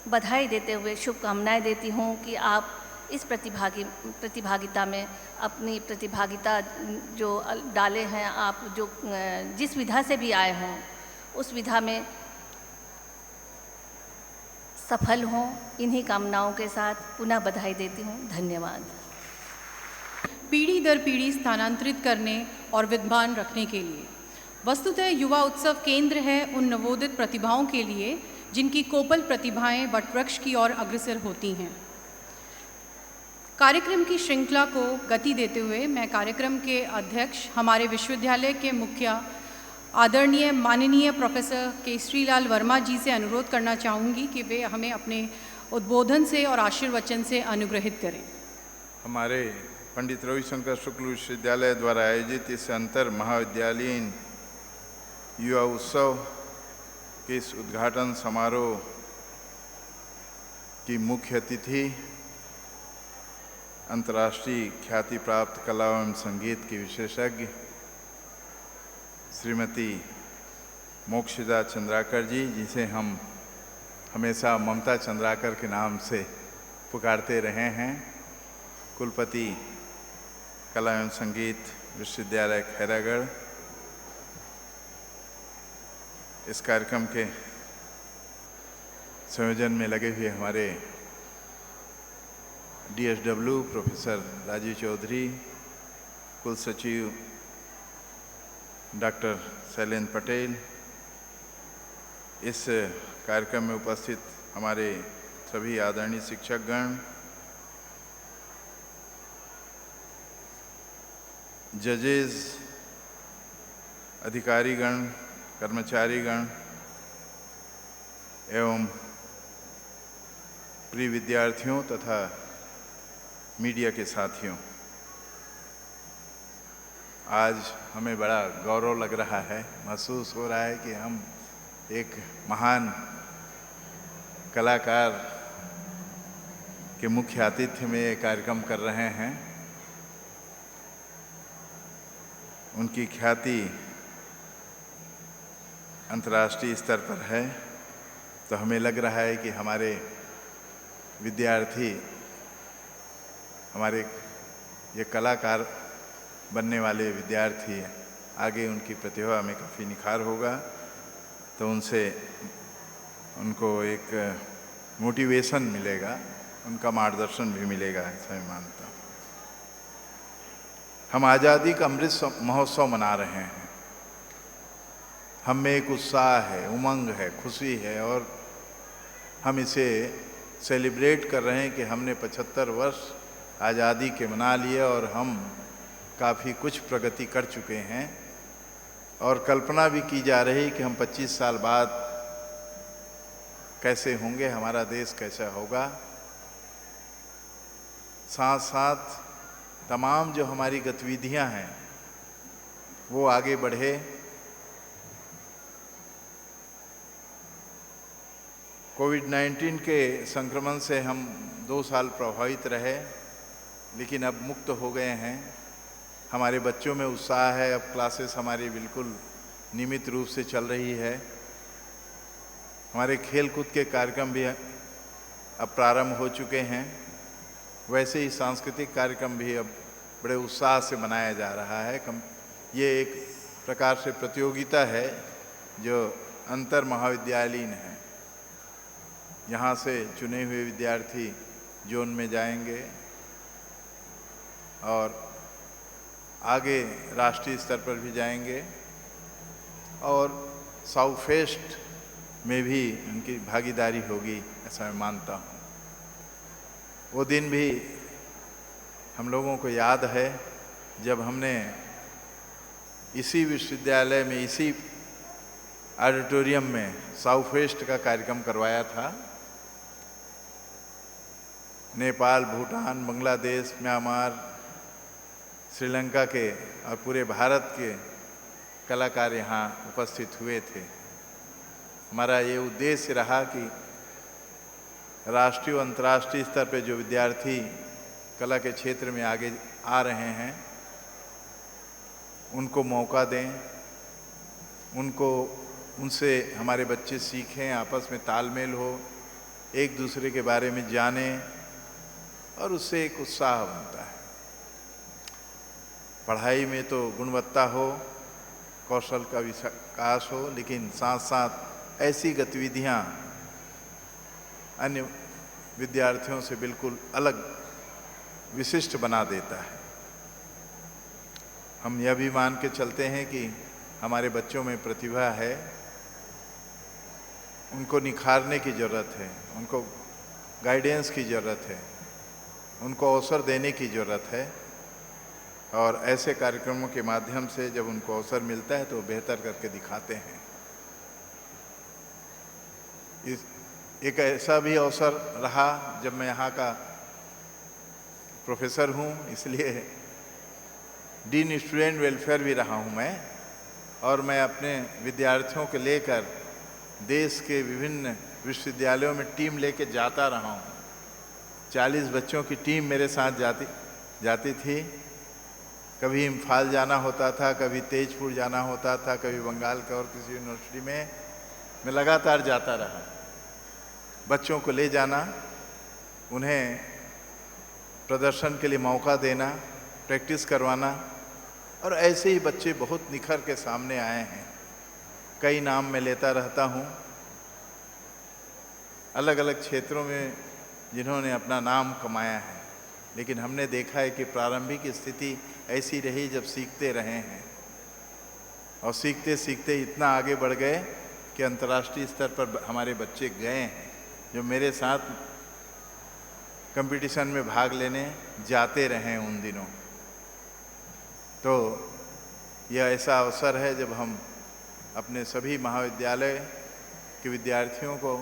बधाई देते हुए शुभकामनाएं देती हूं कि आप इस प्रतिभागिता में अपनी प्रतिभागिता जो डाले हैं, आप जो जिस विधा से भी आए हों उस विधा में सफल हों। इन्हीं कामनाओं के साथ पुनः बधाई देती हूँ। धन्यवाद। पीढ़ी दर पीढ़ी स्थानांतरित करने और विद्वान रखने के लिए वस्तुतः युवा उत्सव केंद्र है उन नवोदित प्रतिभाओं के लिए जिनकी कोपल प्रतिभाएं वटवृक्ष की ओर अग्रसर होती हैं। कार्यक्रम की श्रृंखला को गति देते हुए मैं कार्यक्रम के अध्यक्ष, हमारे विश्वविद्यालय के मुखिया आदरणीय माननीय प्रोफेसर केसरीलाल वर्मा जी से अनुरोध करना चाहूँगी कि वे हमें अपने उद्बोधन से और आशीर्वचन से अनुग्रहित करें। हमारे पंडित रविशंकर शुक्ल विश्वविद्यालय द्वारा आयोजित इस अंतर महाविद्यालयीन युवा उत्सव के इस उद्घाटन समारोह की मुख्य अतिथि अंतर्राष्ट्रीय ख्याति प्राप्त कला एवं संगीत की विशेषज्ञ श्रीमती मोक्षदा चंद्राकर जी, जिसे हम हमेशा ममता चंद्राकर के नाम से पुकारते रहे हैं, कुलपति कला एवं संगीत विश्वविद्यालय खैरागढ़, इस कार्यक्रम के संयोजन में लगे हुए हमारे DSW प्रोफेसर राजीव चौधरी, कुल सचिव डॉक्टर शैलेंद्र पटेल, इस कार्यक्रम में उपस्थित हमारे सभी आदरणीय शिक्षकगण, जजेस, अधिकारीगण, कर्मचारीगण एवं प्रिय विद्यार्थियों तथा मीडिया के साथियों, आज हमें बड़ा गौरव लग रहा है, महसूस हो रहा है कि हम एक महान कलाकार के मुख्य आतिथ्य में ये कार्यक्रम कर रहे हैं। उनकी ख्याति अंतर्राष्ट्रीय स्तर पर है, तो हमें लग रहा है कि हमारे विद्यार्थी, हमारे ये कलाकार बनने वाले विद्यार्थी, आगे उनकी प्रतिभा में काफ़ी निखार होगा, तो उनको एक मोटिवेशन मिलेगा, उनका मार्गदर्शन भी मिलेगा, ऐसा मैं मानता हूँ। हम आज़ादी का अमृत महोत्सव मना रहे हैं। हम में एक उत्साह है, उमंग है, खुशी है, और हम इसे सेलिब्रेट कर रहे हैं कि हमने 75 वर्ष आज़ादी के मना लिए और हम काफ़ी कुछ प्रगति कर चुके हैं, और कल्पना भी की जा रही कि हम 25 साल बाद कैसे होंगे, हमारा देश कैसा होगा। साथ साथ तमाम जो हमारी गतिविधियां हैं वो आगे बढ़े। कोविड-19 के संक्रमण से हम 2 साल प्रभावित रहे, लेकिन अब मुक्त हो गए हैं। हमारे बच्चों में उत्साह है, अब क्लासेस हमारी बिल्कुल नियमित रूप से चल रही है। हमारे खेल कूद के कार्यक्रम भी अब प्रारंभ हो चुके हैं। वैसे ही सांस्कृतिक कार्यक्रम भी अब बड़े उत्साह से मनाया जा रहा है। ये एक प्रकार से प्रतियोगिता है जो अंतर महाविद्यालयीन है। यहाँ से चुने हुए विद्यार्थी जोन में जाएंगे और आगे राष्ट्रीय स्तर पर भी जाएंगे, और साउथ फेस्ट में भी उनकी भागीदारी होगी, ऐसा मैं मानता हूँ। वो दिन भी हम लोगों को याद है जब हमने इसी विश्वविद्यालय में, इसी ऑडिटोरियम में साउथ फेस्ट का कार्यक्रम करवाया था। नेपाल, भूटान, बांग्लादेश, म्यांमार, श्रीलंका के और पूरे भारत के कलाकार यहाँ उपस्थित हुए थे। हमारा ये उद्देश्य रहा कि राष्ट्रीय और अंतर्राष्ट्रीय स्तर पे जो विद्यार्थी कला के क्षेत्र में आगे आ रहे हैं उनको मौका दें, उनसे हमारे बच्चे सीखें, आपस में तालमेल हो, एक दूसरे के बारे में जाने और उससे एक उत्साह बनता है। पढ़ाई में तो गुणवत्ता हो, कौशल का विकास हो, लेकिन साथ साथ ऐसी गतिविधियां अन्य विद्यार्थियों से बिल्कुल अलग विशिष्ट बना देता है। हम यह भी मान के चलते हैं कि हमारे बच्चों में प्रतिभा है, उनको निखारने की ज़रूरत है, उनको गाइडेंस की ज़रूरत है, उनको अवसर देने की ज़रूरत है। और ऐसे कार्यक्रमों के माध्यम से जब उनको अवसर मिलता है तो वो बेहतर करके दिखाते हैं। एक ऐसा भी अवसर रहा जब मैं यहाँ का प्रोफेसर हूँ, इसलिए डीन स्टूडेंट वेलफेयर भी रहा हूँ मैं, और मैं अपने विद्यार्थियों को लेकर देश के विभिन्न विश्वविद्यालयों में टीम लेके जाता रहा हूँ। 40 बच्चों की टीम मेरे साथ जाती थी। कभी इम्फाल जाना होता था, कभी तेजपुर जाना होता था, कभी बंगाल के और किसी यूनिवर्सिटी में मैं लगातार जाता रहा। बच्चों को ले जाना, उन्हें प्रदर्शन के लिए मौका देना, प्रैक्टिस करवाना, और ऐसे ही बच्चे बहुत निखर के सामने आए हैं। कई नाम मैं लेता रहता हूँ, अलग अलग क्षेत्रों में जिन्होंने अपना नाम कमाया है, लेकिन हमने देखा है कि प्रारंभिक स्थिति ऐसी रही जब सीखते रहे हैं, और सीखते सीखते इतना आगे बढ़ गए कि अंतर्राष्ट्रीय स्तर पर हमारे बच्चे गए हैं, जो मेरे साथ कंपटीशन में भाग लेने जाते रहे उन दिनों। तो यह ऐसा अवसर है जब हम अपने सभी महाविद्यालय के विद्यार्थियों को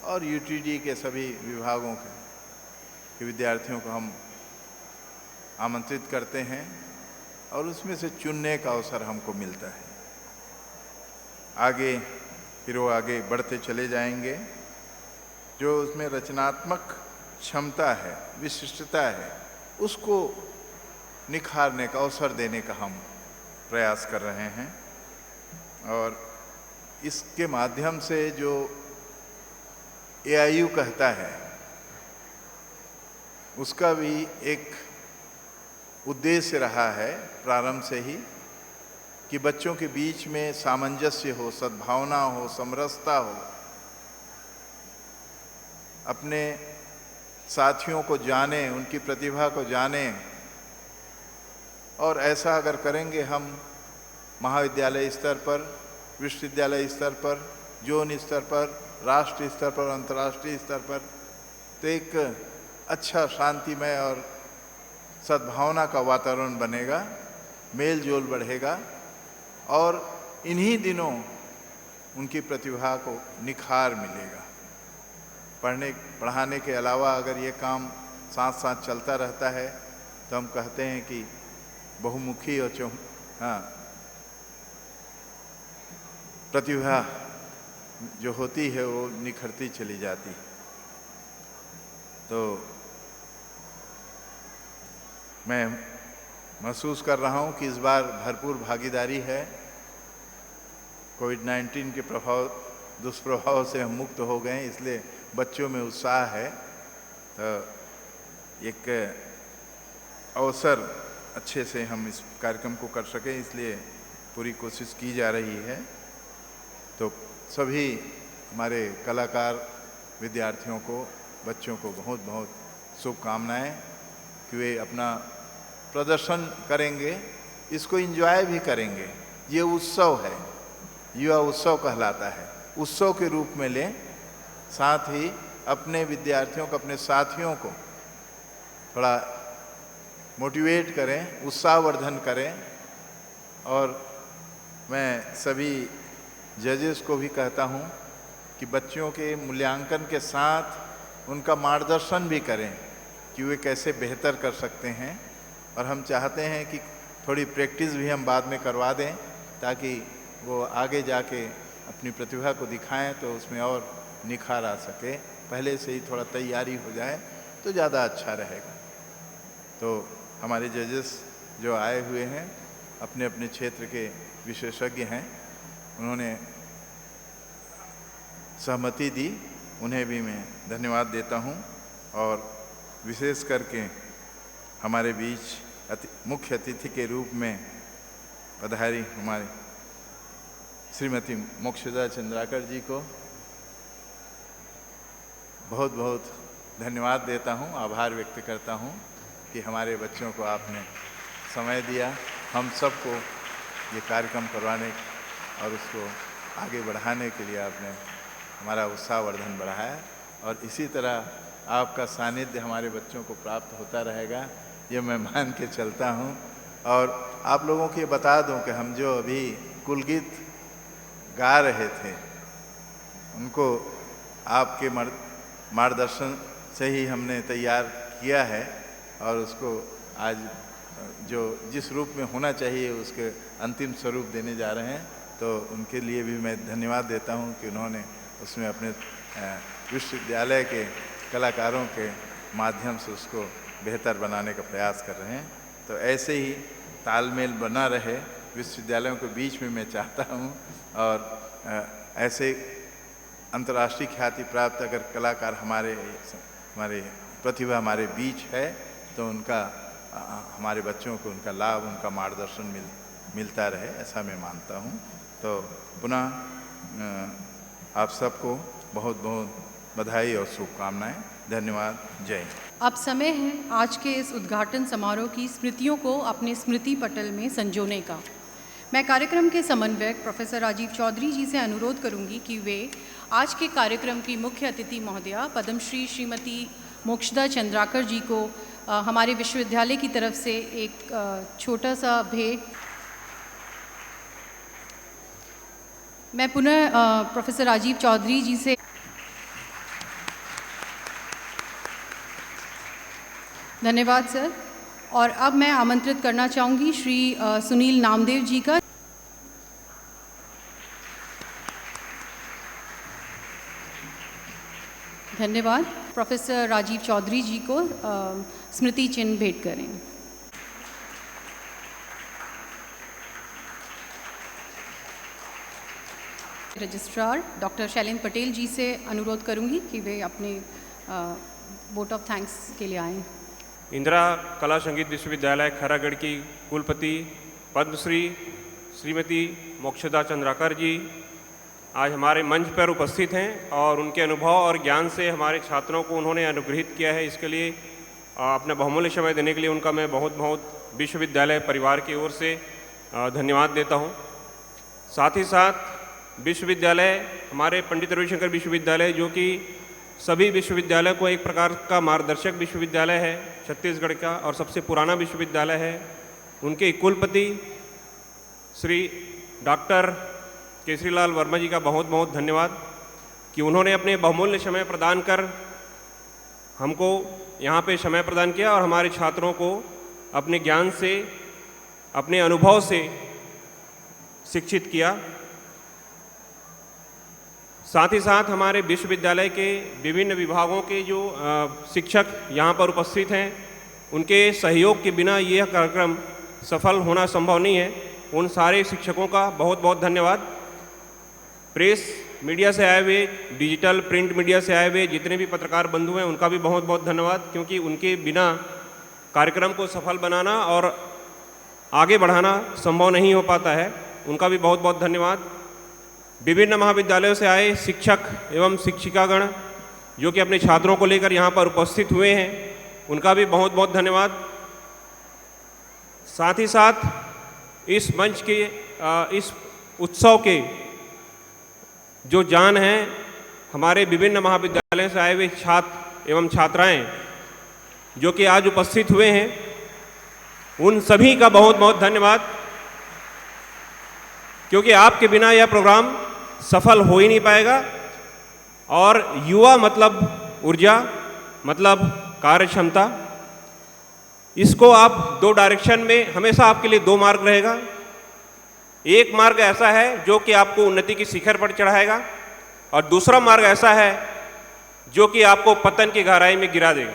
और यूटीडी के सभी विभागों के विद्यार्थियों को हम आमंत्रित करते हैं, और उसमें से चुनने का अवसर हमको मिलता है। आगे फिर वो आगे बढ़ते चले जाएंगे। जो उसमें रचनात्मक क्षमता है, विशिष्टता है, उसको निखारने का अवसर देने का हम प्रयास कर रहे हैं। और इसके माध्यम से जो AIU कहता है, उसका भी एक उद्देश्य रहा है प्रारंभ से ही कि बच्चों के बीच में सामंजस्य हो, सद्भावना हो, समरसता हो, अपने साथियों को जाने, उनकी प्रतिभा को जाने। और ऐसा अगर करेंगे हम महाविद्यालय स्तर पर, विश्वविद्यालय स्तर पर, जोन स्तर पर, राष्ट्रीय स्तर पर, अंतर्राष्ट्रीय स्तर पर, तो एक अच्छा शांतिमय और सद्भावना का वातावरण बनेगा, मेल जोल बढ़ेगा, और इन्हीं दिनों उनकी प्रतिभा को निखार मिलेगा। पढ़ाने के अलावा अगर ये काम साथ साथ चलता रहता है तो हम कहते हैं कि बहुमुखी और प्रतिभा जो होती है वो निखरती चली जाती। तो मैं महसूस कर रहा हूँ कि इस बार भरपूर भागीदारी है। कोविड-19 के दुष्प्रभाव से हम मुक्त हो गए, इसलिए बच्चों में उत्साह है। तो एक अवसर अच्छे से हम इस कार्यक्रम को कर सकें, इसलिए पूरी कोशिश की जा रही है। तो सभी हमारे कलाकार विद्यार्थियों को, बच्चों को बहुत बहुत शुभकामनाएं कि वे अपना प्रदर्शन करेंगे, इसको एंजॉय भी करेंगे। ये उत्सव है, युवा उत्सव कहलाता है, उत्सव के रूप में लें। साथ ही अपने विद्यार्थियों को, अपने साथियों को थोड़ा मोटिवेट करें, उत्साहवर्धन करें। और मैं सभी जजेस को भी कहता हूं कि बच्चों के मूल्यांकन के साथ उनका मार्गदर्शन भी करें कि वे कैसे बेहतर कर सकते हैं। और हम चाहते हैं कि थोड़ी प्रैक्टिस भी हम बाद में करवा दें, ताकि वो आगे जाके अपनी प्रतिभा को दिखाएं तो उसमें और निखार आ सके। पहले से ही थोड़ा तैयारी हो जाए तो ज़्यादा अच्छा रहेगा। तो हमारे जजेस जो आए हुए हैं अपने अपने क्षेत्र के विशेषज्ञ हैं, उन्होंने सहमति दी उन्हें भी मैं धन्यवाद देता हूँ। और विशेष करके हमारे बीच मुख्य अतिथि के रूप में पधारी हमारे श्रीमती मोक्षदा चंद्राकर जी को बहुत बहुत धन्यवाद देता हूँ, आभार व्यक्त करता हूँ कि हमारे बच्चों को आपने समय दिया, हम सबको ये कार्यक्रम करवाने और उसको आगे बढ़ाने के लिए आपने हमारा उत्साहवर्धन बढ़ाया। और इसी तरह आपका सानिध्य हमारे बच्चों को प्राप्त होता रहेगा, ये मैं मान के चलता हूँ। और आप लोगों को ये बता दूँ कि हम जो अभी कुलगीत गा रहे थे, उनको आपके मार्गदर्शन से ही हमने तैयार किया है और उसको आज जो जिस रूप में होना चाहिए उसके अंतिम स्वरूप देने जा रहे हैं। तो उनके लिए भी मैं धन्यवाद देता हूं कि उन्होंने उसमें अपने विश्वविद्यालय के कलाकारों के माध्यम से उसको बेहतर बनाने का प्रयास कर रहे हैं। तो ऐसे ही तालमेल बना रहे विश्वविद्यालयों के बीच में मैं चाहता हूं। और ऐसे अंतर्राष्ट्रीय ख्याति प्राप्त अगर कलाकार हमारे प्रतिभा हमारे बीच है तो उनका हमारे बच्चों को उनका लाभ, उनका मार्गदर्शन मिलता रहे, ऐसा मैं मानता हूँ। तो पुनः आप सबको बहुत बहुत बधाई और शुभकामनाएं। धन्यवाद। जय हिंद। अब समय है आज के इस उद्घाटन समारोह की स्मृतियों को अपने स्मृति पटल में संजोने का। मैं कार्यक्रम के समन्वयक प्रोफेसर राजीव चौधरी जी से अनुरोध करूंगी कि वे आज के कार्यक्रम की मुख्य अतिथि महोदया पद्मश्री श्रीमती मोक्षदा चंद्राकर जी को हमारे विश्वविद्यालय की तरफ से एक छोटा सा भेंट। मैं पुनः प्रोफेसर राजीव चौधरी जी से धन्यवाद सर। और अब मैं आमंत्रित करना चाहूँगी श्री सुनील नामदेव जी का। धन्यवाद। प्रोफेसर राजीव चौधरी जी को स्मृति चिन्ह भेंट करें। रजिस्ट्रार डॉक्टर शैलेंद्र पटेल जी से अनुरोध करूंगी कि वे अपने वोट ऑफ थैंक्स के लिए आएँ। इंदिरा कला संगीत विश्वविद्यालय खैरागढ़ की कुलपति पद्मश्री श्रीमती मोक्षदा चंद्राकर जी आज हमारे मंच पर उपस्थित हैं और उनके अनुभव और ज्ञान से हमारे छात्रों को उन्होंने अनुग्रहित किया है। इसके लिए अपना बहुमूल्य समय देने के लिए उनका मैं बहुत बहुत विश्वविद्यालय परिवार की ओर से धन्यवाद देता हूं। साथ ही साथ विश्वविद्यालय हमारे पंडित रविशंकर विश्वविद्यालय जो कि सभी विश्वविद्यालय को एक प्रकार का मार्गदर्शक विश्वविद्यालय है, छत्तीसगढ़ का और सबसे पुराना विश्वविद्यालय है, उनके कुलपति श्री डॉक्टर केसरीलाल वर्मा जी का बहुत बहुत धन्यवाद कि उन्होंने अपने बहुमूल्य समय प्रदान कर हमको यहाँ पे समय प्रदान किया और हमारे छात्रों को अपने ज्ञान से, अपने अनुभव से शिक्षित किया। साथ ही साथ हमारे विश्वविद्यालय के विभिन्न विभागों के जो शिक्षक यहाँ पर उपस्थित हैं, उनके सहयोग के बिना यह कार्यक्रम सफल होना संभव नहीं है। उन सारे शिक्षकों का बहुत बहुत धन्यवाद। प्रेस मीडिया से आए हुए, डिजिटल प्रिंट मीडिया से आए हुए जितने भी पत्रकार बंधु हैं उनका भी बहुत बहुत धन्यवाद, क्योंकि उनके बिना कार्यक्रम को सफल बनाना और आगे बढ़ाना संभव नहीं हो पाता है। उनका भी बहुत बहुत धन्यवाद। विभिन्न महाविद्यालयों से आए शिक्षक एवं शिक्षिकागण जो कि अपने छात्रों को लेकर यहाँ पर उपस्थित हुए हैं, उनका भी बहुत बहुत धन्यवाद। साथ ही साथ इस मंच के इस उत्सव के जो जान हैं, हमारे विभिन्न महाविद्यालयों से आए हुए छात्र एवं छात्राएं जो कि आज उपस्थित हुए हैं, उन सभी का बहुत बहुत धन्यवाद, क्योंकि आपके बिना यह प्रोग्राम सफल हो ही नहीं पाएगा। और युवा मतलब ऊर्जा, मतलब कार्य क्षमता, इसको आप दो डायरेक्शन में हमेशा आपके लिए दो मार्ग रहेगा। एक मार्ग ऐसा है जो कि आपको उन्नति की शिखर पर चढ़ाएगा और दूसरा मार्ग ऐसा है जो कि आपको पतन की गहराई में गिरा देगा।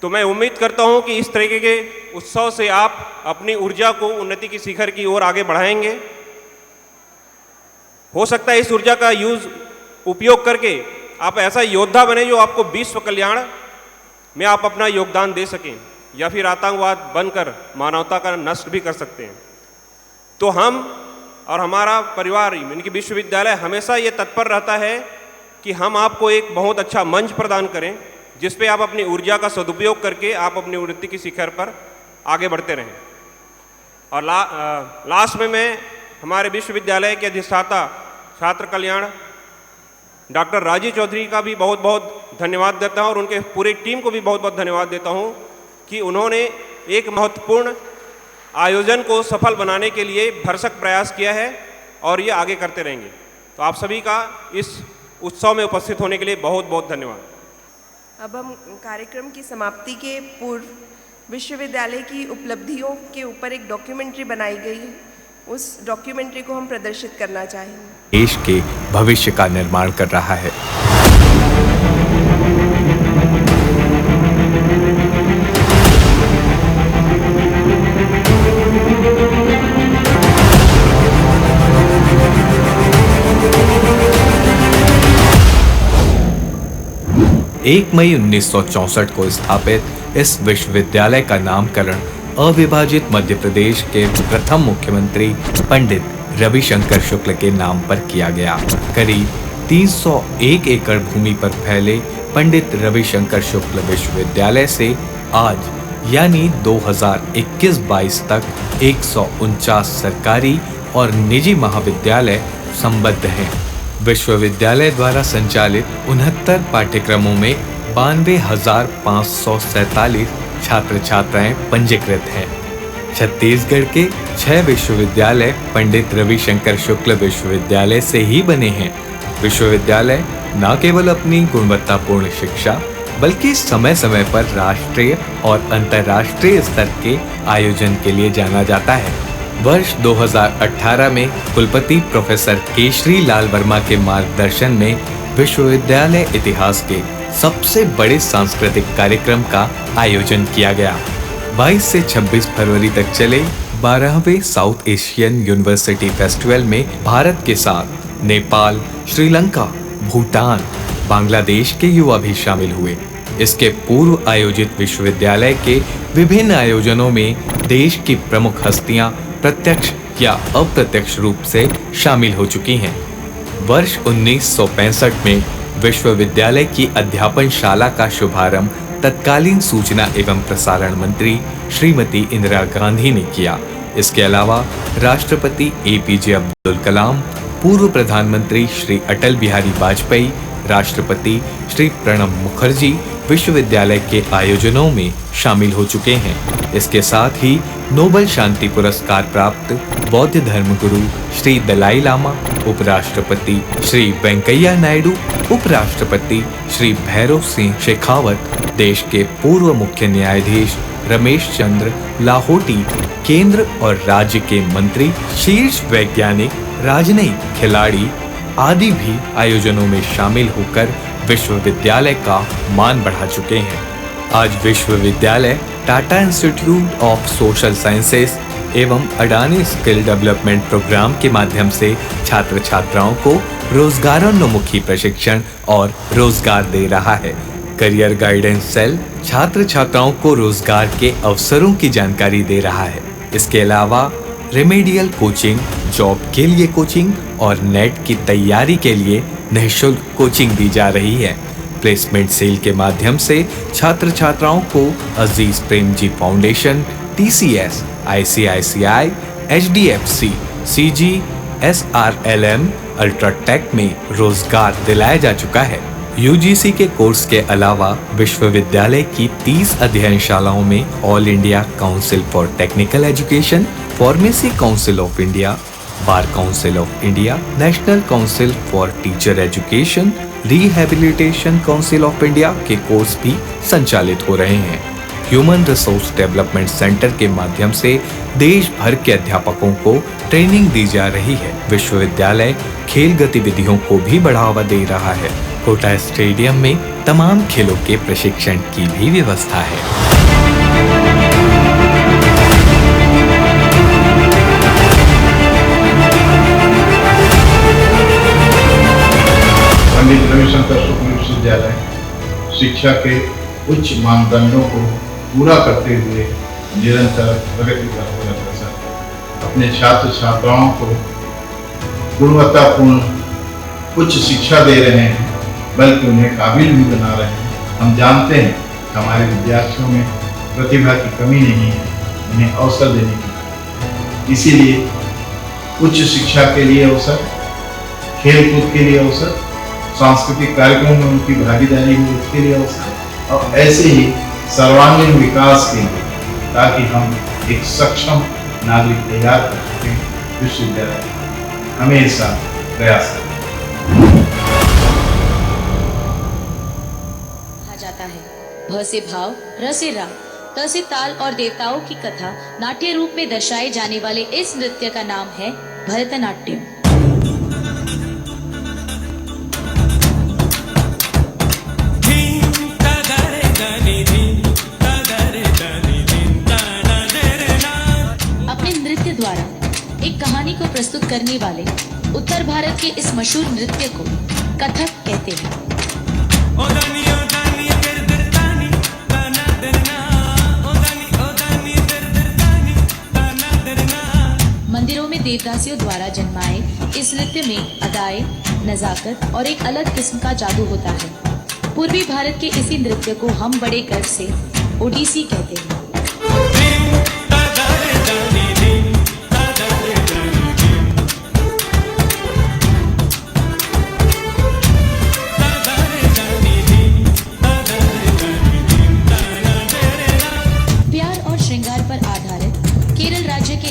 तो मैं उम्मीद करता हूं कि इस तरीके के उत्सव से आप अपनी ऊर्जा को उन्नति की शिखर की ओर आगे बढ़ाएंगे। हो सकता है इस ऊर्जा का उपयोग करके आप ऐसा योद्धा बने जो आपको विश्व कल्याण में आप अपना योगदान दे सकें, या फिर आतंकवाद बनकर मानवता का नष्ट भी कर सकते हैं। तो हम और हमारा परिवार यानी कि विश्वविद्यालय हमेशा ये तत्पर रहता है कि हम आपको एक बहुत अच्छा मंच प्रदान करें जिस पे आप अपनी ऊर्जा का सदुपयोग करके आप अपनी उन्नति की शिखर पर आगे बढ़ते रहें। और लास्ट में मैं हमारे विश्वविद्यालय के अधिष्ठाता छात्र कल्याण डॉक्टर राजीव चौधरी का भी बहुत बहुत धन्यवाद देता हूं और उनके पूरी टीम को भी बहुत बहुत धन्यवाद देता हूं कि उन्होंने एक महत्वपूर्ण आयोजन को सफल बनाने के लिए भरसक प्रयास किया है और ये आगे करते रहेंगे। तो आप सभी का इस उत्सव में उपस्थित होने के लिए बहुत बहुत धन्यवाद। अब हम कार्यक्रम की समाप्ति के पूर्व विश्वविद्यालय की उपलब्धियों के ऊपर एक डॉक्यूमेंट्री बनाई गई है, उस डॉक्यूमेंट्री को हम प्रदर्शित करना चाहेंगे। देश के भविष्य का निर्माण कर रहा है। एक मई 1964 को स्थापित इस विश्वविद्यालय का नामकरण अविभाजित मध्य प्रदेश के प्रथम मुख्यमंत्री पंडित रविशंकर शुक्ल के नाम पर किया गया। करीब 301 एकड़ भूमि पर फैले पंडित रविशंकर शुक्ल विश्वविद्यालय से आज यानी 2021-22 तक 149 सरकारी और निजी महाविद्यालय संबद्ध हैं। विश्वविद्यालय द्वारा संचालित 69 पाठ्यक्रमों में 92,547 छात्र छात्राएं पंजीकृत हैं। छत्तीसगढ़ के 6 विश्वविद्यालय पंडित रविशंकर शुक्ल विश्वविद्यालय से ही बने हैं। विश्वविद्यालय न केवल अपनी गुणवत्तापूर्ण शिक्षा बल्कि समय समय पर राष्ट्रीय और अंतर्राष्ट्रीय स्तर के आयोजन के लिए जाना जाता है। वर्ष 2018 में कुलपति प्रोफेसर केशरी लाल वर्मा के मार्गदर्शन में विश्वविद्यालय इतिहास के सबसे बड़े सांस्कृतिक कार्यक्रम का आयोजन किया गया। 22 से 26 फरवरी तक चले 12वें साउथ एशियन यूनिवर्सिटी फेस्टिवल में भारत के साथ नेपाल, श्रीलंका, भूटान, बांग्लादेश के युवा भी शामिल हुए। इसके पूर्व आयोजित विश्वविद्यालय के विभिन्न आयोजनों में देश की प्रमुख हस्तियां प्रत्यक्ष या अप्रत्यक्ष रूप से शामिल हो चुकी हैं। वर्ष 1965 में विश्वविद्यालय की अध्यापन शाला का शुभारंभ तत्कालीन सूचना एवं प्रसारण मंत्री श्रीमती इंदिरा गांधी ने किया। इसके अलावा राष्ट्रपति APJ अब्दुल कलाम, पूर्व प्रधानमंत्री श्री अटल बिहारी वाजपेयी, राष्ट्रपति श्री प्रणब मुखर्जी विश्वविद्यालय के आयोजनों में शामिल हो चुके हैं। इसके साथ ही नोबेल शांति पुरस्कार प्राप्त बौद्ध धर्मगुरु श्री दलाई लामा, उपराष्ट्रपति श्री वेंकैया नायडू, उपराष्ट्रपति श्री भैरव सिंह शेखावत, देश के पूर्व मुख्य न्यायाधीश रमेश चंद्र लाहोटी, केंद्र और राज्य के मंत्री, शीर्ष वैज्ञानिक, राजनयिक खिलाड़ी आदि भी आयोजनों में शामिल होकर विश्वविद्यालय का मान बढ़ा चुके हैं। आज विश्वविद्यालय Tata institute of social sciences एवं अडानी स्किल डेवलपमेंट प्रोग्राम के माध्यम से छात्र छात्राओं को रोजगारोन्मुखी प्रशिक्षण और रोजगार दे रहा है। करियर गाइडेंस सेल छात्र छात्राओं को रोजगार के अवसरों की जानकारी दे रहा है। इसके अलावा रेमेडियल कोचिंग, जॉब के लिए कोचिंग और नेट की तैयारी के लिए निःशुल्क कोचिंग दी जा रही है। प्लेसमेंट सेल के माध्यम से छात्र छात्राओं को Azim Premji foundation, TCS, ICICI, HDFC, CG, SRLM, UltraTech में रोजगार दिलाया जा चुका है। UGC के कोर्स के अलावा विश्वविद्यालय की 30 अध्ययनशालाओं में all India council for technical education, pharmacy council of India, bar council of India, national council for teacher education, rehabilitation council of India के कोर्स भी संचालित हो रहे हैं। ह्यूमन रिसोर्स डेवलपमेंट सेंटर के माध्यम से देश भर के अध्यापकों को ट्रेनिंग दी जा रही है। विश्वविद्यालय खेल गतिविधियों को भी बढ़ावा दे रहा है। कोटा स्टेडियम में तमाम खेलों के प्रशिक्षण की भी व्यवस्था है। पंडित रविशंकर शुक्ल विश्वविद्यालय शिक्षा के उच्च मानदंडों को पूरा करते हुए निरंतर प्रगति कर अग्रसर अपने छात्र छात्राओं को गुणवत्तापूर्ण उच्च शिक्षा दे रहे हैं, बल्कि उन्हें काबिल भी बना रहे हैं। हम जानते हैं हमारे विद्यार्थियों में प्रतिभा की कमी नहीं है, उन्हें अवसर देने की। इसीलिए उच्च शिक्षा के लिए अवसर, खेलकूद के लिए अवसर, सांस्कृतिक कार्यक्रमों में उनकी भागीदारी हो उसके लिए अवसर, और ऐसे ही सर्वांगीण विकास के लिए, ताकि हम एक सक्षम नागरिक तैयार कर सकें। विश्वविद्यालय हमेशा प्रयास करें। कहा जाता है भ से भाव, र से राग, त से ताल और देवताओं की कथा नाट्य रूप में दर्शाए जाने वाले इस नृत्य का नाम है भरतनाट्यम। अपने नृत्य द्वारा एक कहानी को प्रस्तुत करने वाले उत्तर भारत के इस मशहूर नृत्य को कथक कहते हैं। मंदिरों में देवदासियों द्वारा जन्माए इस नृत्य में अदाएं, नजाकत और एक अलग किस्म का जादू होता है। पूर्वी भारत के इसी नृत्य को हम बड़े गर्व से ओडिसी कहते हैं।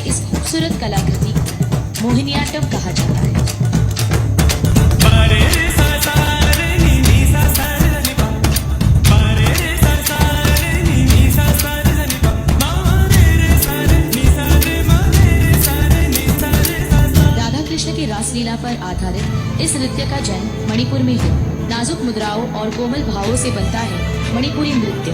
इस खूबसूरत कलाकृति को मोहिनीअट्टम कहा जाता है। राधा कृष्ण की रासलीला पर आधारित इस नृत्य का जन्म मणिपुर में हुआ। नाजुक मुद्राओं और कोमल भावों से बनता है मणिपुरी नृत्य।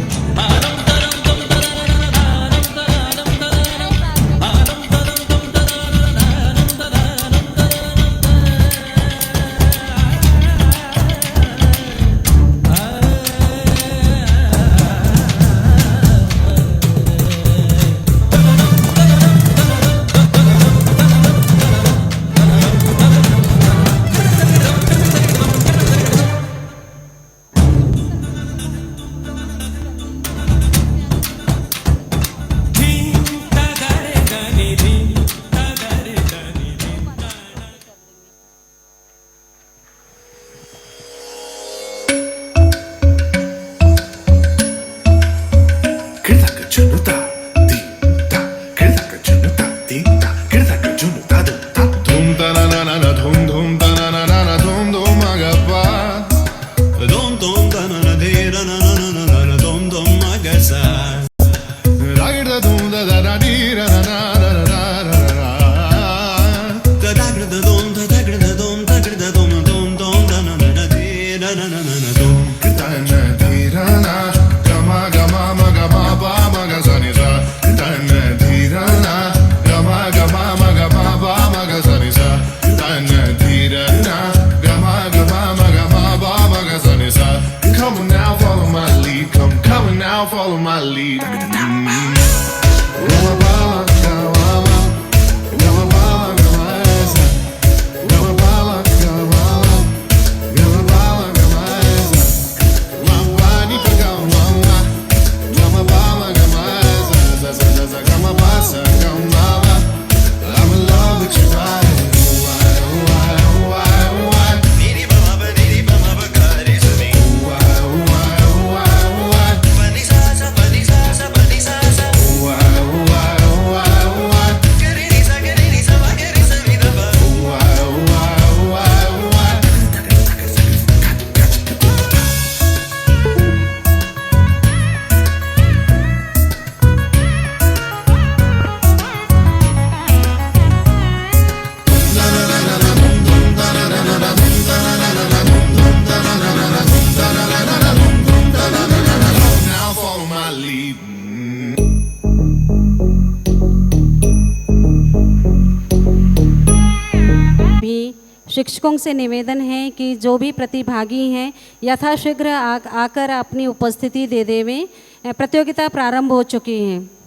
शिक्षकों से निवेदन है कि जो भी प्रतिभागी हैं यथाशीघ्र आकर अपनी उपस्थिति दे देवें। प्रतियोगिता प्रारंभ हो चुकी है।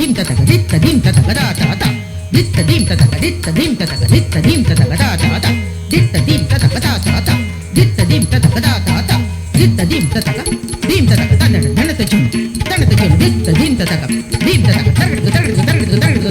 धिम तक दित्त धिम तक गदा ता दित्त धिम तक दित्त धिम तक दित्त धिम तक गदा ता दित्त धिम तक गदा ता दित्त धिम तक गदा ता दित्त धिम तक तन तन तन तन दित्त धिम तक तरग तरग तरग तरग